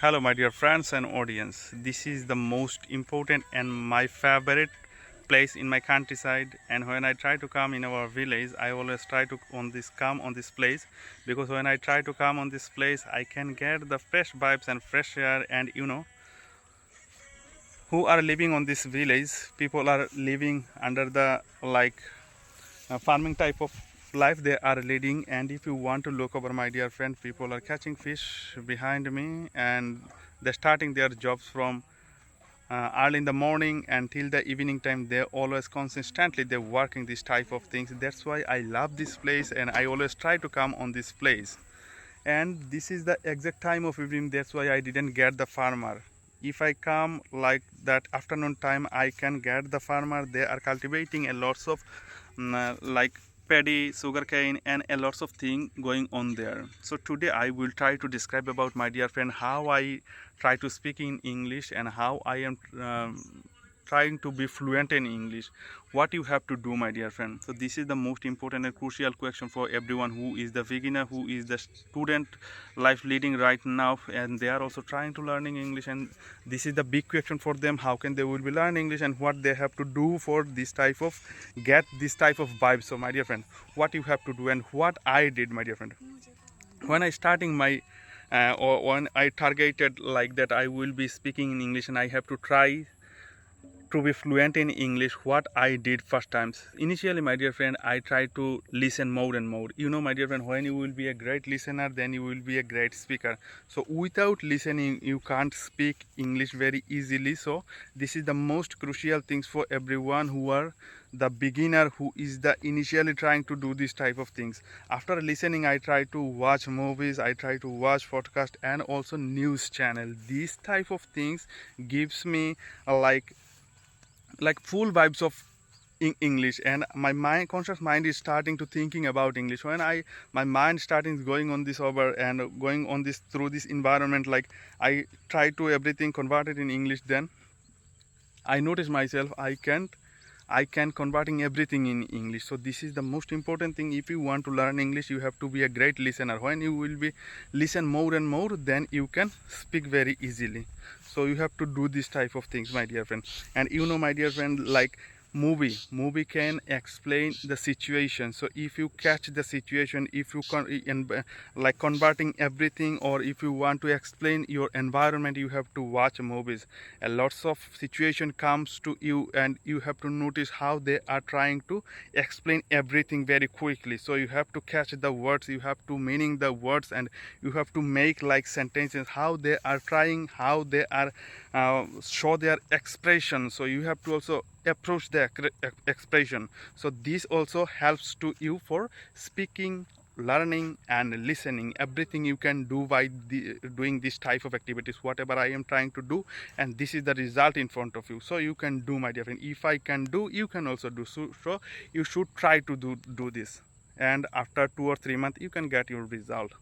Hello, my dear friends and audience. This is the most important and my favorite place in my countryside. And when I try to come in our village, I always try to come on this place, because when I try to come on this place, I can get the fresh vibes and fresh air. And who are living on this village, people are living under the farming type of life they are leading. And if you want to look over, my dear friend, people are catching fish behind me, and they're starting their jobs from early in the morning until the evening time. They always consistently they're working this type of things. That's why I love this place, and I always try to come on this place. And this is the exact time of evening, that's why I didn't get the farmer. If I come like that afternoon time, I can get the farmer. They are cultivating a lots of like paddy, sugarcane, and a lots of thing going on there. So today I will try to describe about, my dear friend, how I try to speak in English and how I am trying to be fluent in English. What you have to do, my dear friend. So this is the most important and crucial question for everyone who is the beginner, who is the student life leading right now, and they are also trying to learning English. And this is the big question for them: how can they will be learn English, and what they have to do for this type of get this type of vibe. So my dear friend, what you have to do and what I did, my dear friend, when I starting my or when I targeted like that I will be speaking in English and I have to try to be fluent in English. What I did first times, initially, my dear friend, I tried to listen more and more. My dear friend, when you will be a great listener, then you will be a great speaker. So without listening, you can't speak English very easily. So this is the most crucial things for everyone who are the beginner, who is the initially trying to do this type of things. After listening, I try to watch movies, I try to watch podcast, and also news channel. These type of things gives me like full vibes of English, and my mind, conscious mind, is starting to thinking about English. When my mind starting going on this over and going on this through this environment, like I try to everything convert it in English, then I notice myself I can converting everything in English. So this is the most important thing. If you want to learn English, you have to be a great listener. When you will be listen more and more, then you can speak very easily. So you have to do this type of things, my dear friend. And my dear friend, like movie can explain the situation. So if you catch the situation, if you like converting everything, or if you want to explain your environment, you have to watch movies. A lots of situation comes to you, and you have to notice how they are trying to explain everything very quickly. So you have to catch the words, you have to meaning the words, and you have to make like sentences, how they are trying, how they are show their expression. So you have to also approach the expression. So this also helps to you for speaking, learning, and listening. Everything you can do by doing this type of activities, whatever I am trying to do, and this is the result in front of you. So you can do, my dear friend. If I can do, you can also do. So you should try to do this, and after 2 or 3 months you can get your result.